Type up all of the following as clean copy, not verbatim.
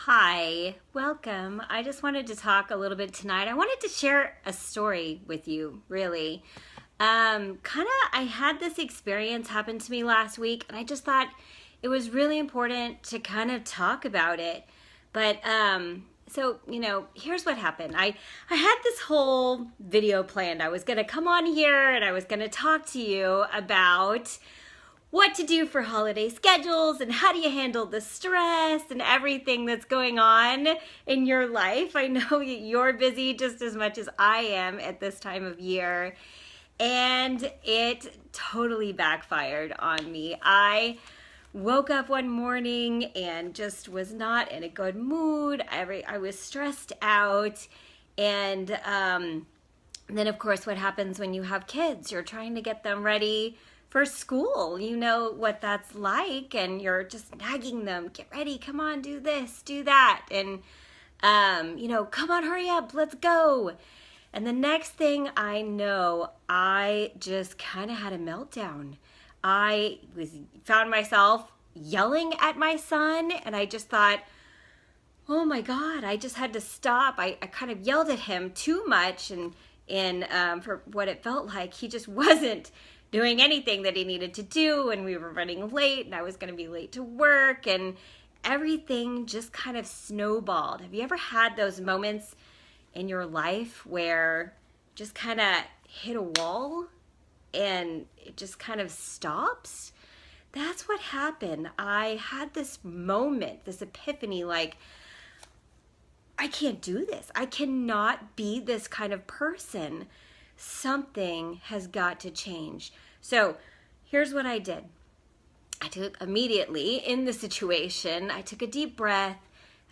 Hi, welcome. I just wanted to talk a little bit tonight. I wanted to share a story with you, really. I had this experience happen to me last week, and I just thought it was really important to kind of talk about it. Here's what happened. I had this whole video planned. I was going to come on here and I was going to talk to you about what to do for holiday schedules and how do you handle the stress and everything that's going on in your life. I know you're busy just as much as I am at this time of year, and it totally backfired on me. I woke up one morning and just was not in a good mood. I was stressed out, and then of course what happens when you have kids? You're trying to get them ready for school. You know what that's like, and you're just nagging them, get ready, come on, do this, do that, and come on, hurry up, let's go. And the next thing I know, I just kind of had a meltdown. I found myself yelling at my son, and I just thought, oh my God, I just had to stop. I kind of yelled at him too much, and for what it felt like, he just wasn't doing anything that he needed to do, and we were running late, and I was going to be late to work, and everything just kind of snowballed. Have you ever had those moments in your life where just kind of hit a wall and it just kind of stops? That's what happened. I had this moment, this epiphany, like, I can't do this. I cannot be this kind of person. Something has got to change. So here's what I did. I took immediately in the situation, I took a deep breath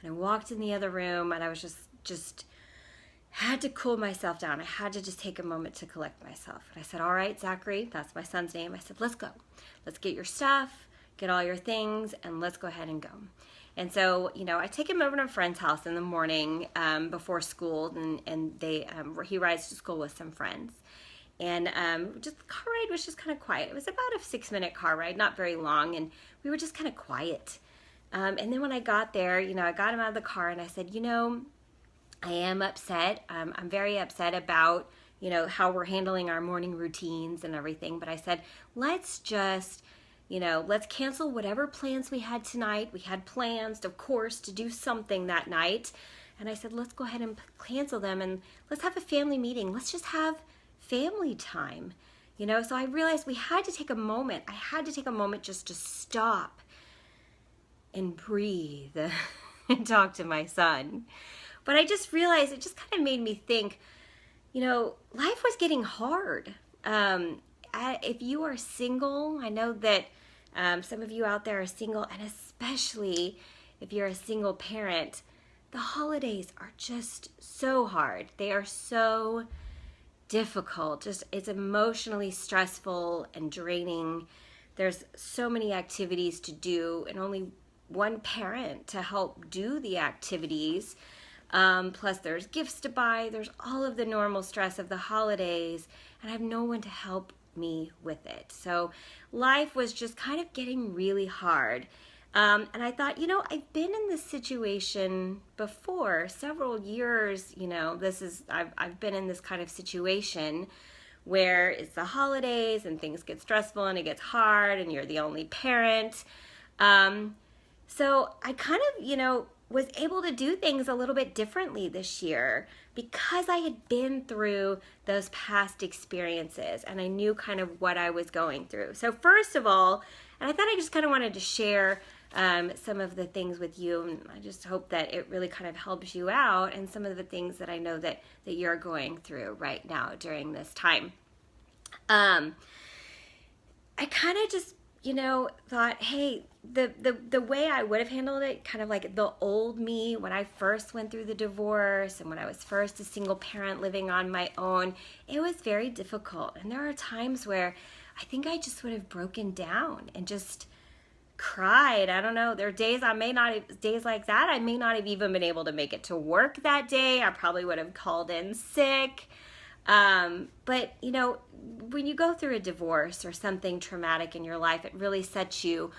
and I walked in the other room, and I was just had to cool myself down. I had to just take a moment to collect myself. And I said, all right, Zachary, that's my son's name. I said, let's go. Let's get your stuff, get all your things, and let's go ahead and go. And so, I take him over to a friend's house in the morning before school, and he rides to school with some friends. And just the car ride was just kind of quiet. It was about a 6-minute car ride, not very long, and we were just kind of quiet. And then when I got there, I got him out of the car, and I said, I am upset. I'm very upset about, how we're handling our morning routines and everything. But I said, let's just let's cancel whatever plans we had tonight. We had plans, of course, to do something that night. And I said, let's go ahead and cancel them, and let's have a family meeting. Let's just have family time. So I realized we had to take a moment. I had to take a moment just to stop and breathe and talk to my son. But I just realized it just kind of made me think, life was getting hard. If you are single, I know that some of you out there are single, and especially if you're a single parent, the holidays are just so hard. They are so difficult. It's emotionally stressful and draining. There's so many activities to do, and only one parent to help do the activities. Plus there's gifts to buy. There's all of the normal stress of the holidays, and I have no one to help me with it. So life was just kind of getting really hard. And I thought, I've been in this situation before, several years, I've been in this kind of situation where it's the holidays and things get stressful and it gets hard and you're the only parent. So I kind of, was able to do things a little bit differently this year because I had been through those past experiences and I knew kind of what I was going through. So first of all, and I thought I just kind of wanted to share some of the things with you, and I just hope that it really kind of helps you out and some of the things that I know that you're going through right now during this time. I kind of just thought, hey, the way I would have handled it, kind of like the old me when I first went through the divorce and when I was first a single parent living on my own, it was very difficult. And there are times where I think I just would have broken down and just cried. I don't know. There are days days like that, I may not have even been able to make it to work that day. I probably would have called in sick. But when you go through a divorce or something traumatic in your life, it really sets you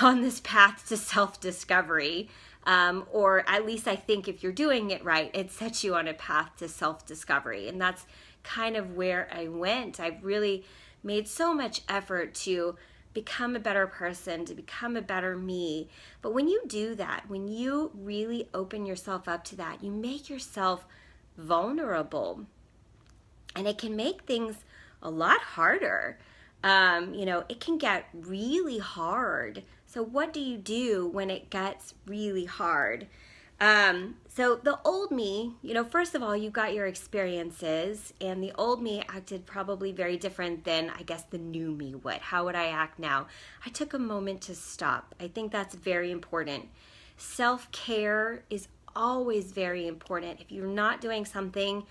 on this path to self-discovery. Or at least I think if you're doing it right, it sets you on a path to self-discovery. And that's kind of where I went. I've really made so much effort to become a better person, to become a better me. But when you do that, when you really open yourself up to that, you make yourself vulnerable. And it can make things a lot harder. It can get really hard. So what do you do when it gets really hard? So the old me, first of all, you got your experiences, and the old me acted probably very different than, I guess, the new me would. How would I act now? I took a moment to stop. I think that's very important. Self-care is always very important. If you're not doing something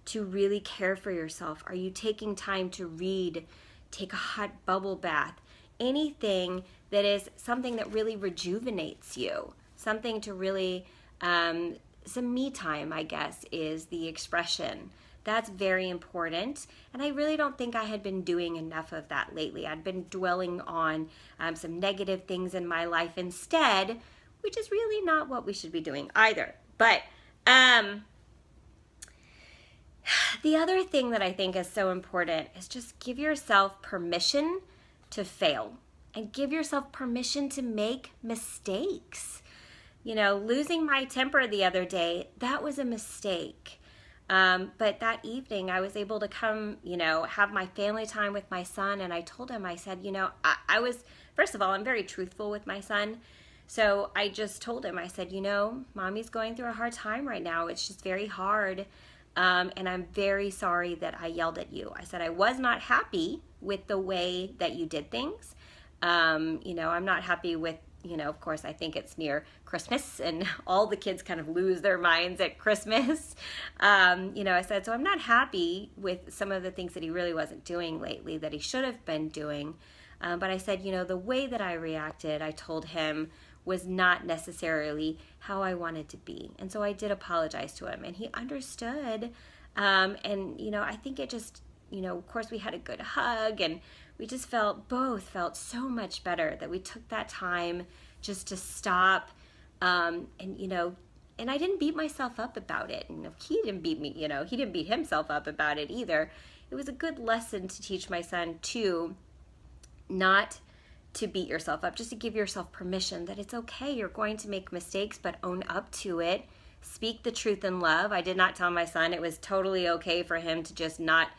to really care for yourself, are you taking time to read, take a hot bubble bath, anything that is something that really rejuvenates you, something to really, some me time, I guess, is the expression. That's very important. And I really don't think I had been doing enough of that lately. I'd been dwelling on some negative things in my life instead, which is really not what we should be doing either. But the other thing that I think is so important is just give yourself permission to fail and give yourself permission to make mistakes. Losing my temper the other day, that was a mistake. But that evening I was able to come, have my family time with my son. And I told him, I said, I was, first of all, I'm very truthful with my son. So I just told him, I said, Mommy's going through a hard time right now. It's just very hard. And I'm very sorry that I yelled at you. I said, I was not happy with the way that you did things. I'm not happy with, of course, I think it's near Christmas and all the kids kind of lose their minds at Christmas. I said, so I'm not happy with some of the things that he really wasn't doing lately that he should have been doing. But I said, the way that I reacted, I told him, was not necessarily how I wanted to be. And so I did apologize to him, and he understood. I think it just, of course we had a good hug, and we just both felt so much better that we took that time just to stop. And I didn't beat myself up about it. And he didn't beat me, he didn't beat himself up about it either. It was a good lesson to teach my son to not to beat yourself up, just to give yourself permission that it's okay. You're going to make mistakes, but own up to it. Speak the truth in love. I did not tell my son it was totally okay for him to just not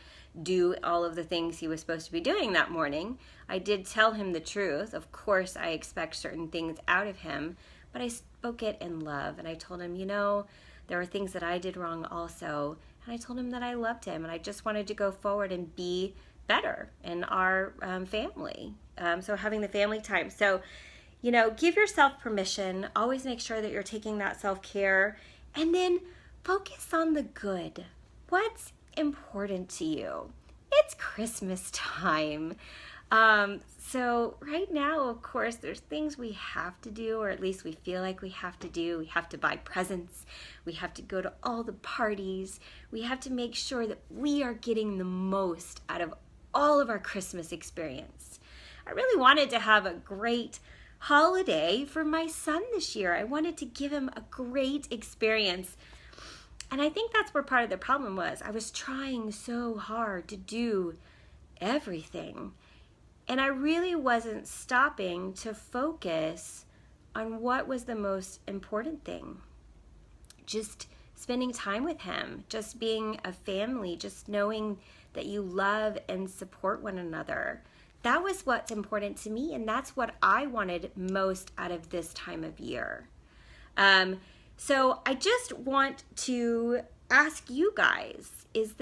do all of the things he was supposed to be doing that morning. I did tell him the truth. Of course, I expect certain things out of him, but I spoke it in love. And I told him, there are things that I did wrong also. And I told him that I loved him, and I just wanted to go forward and be better in our family. So having the family time. So, give yourself permission. Always make sure that you're taking that self-care, and then focus on the good. What's important to you? It's Christmas time. So right now, of course, there's things we have to do, or at least we feel like we have to do. We have to buy presents. We have to go to all the parties. We have to make sure that we are getting the most out of all of our Christmas experience. I really wanted to have a great holiday for my son this year. I wanted to give him a great experience. And I think that's where part of the problem was. I was trying so hard to do everything. And I really wasn't stopping to focus on what was the most important thing. Just spending time with him, just being a family, just knowing that you love and support one another. That was what's important to me, and that's what I wanted most out of this time of year. So I just want to ask you guys, is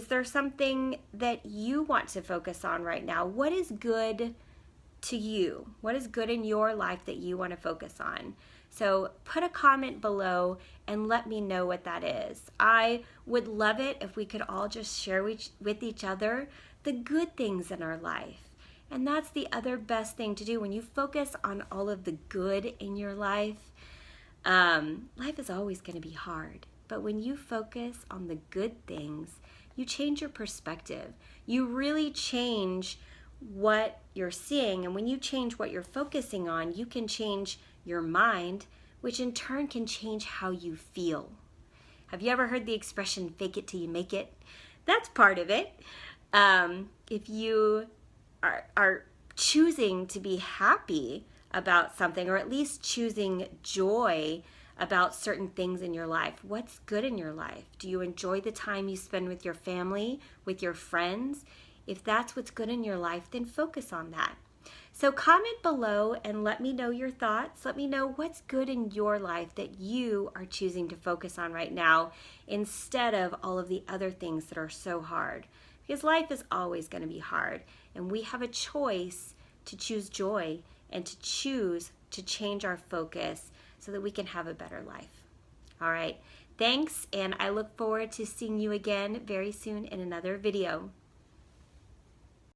there something that you want to focus on right now? What is good to you? What is good in your life that you want to focus on? So put a comment below and let me know what that is. I would love it if we could all just share with each other the good things in our life. And that's the other best thing to do. When you focus on all of the good in your life, life is always going to be hard. But when you focus on the good things, you change your perspective. You really change what you're seeing. And when you change what you're focusing on, you can change your mind, which in turn can change how you feel. Have you ever heard the expression, fake it till you make it? That's part of it. If you are choosing to be happy about something, or at least choosing joy about certain things in your life, what's good in your life? Do you enjoy the time you spend with your family, with your friends? If that's what's good in your life, then focus on that. So comment below and let me know your thoughts. Let me know what's good in your life that you are choosing to focus on right now instead of all of the other things that are so hard. Because life is always going to be hard, and we have a choice to choose joy and to choose to change our focus so that we can have a better life. All right, thanks, and I look forward to seeing you again very soon in another video.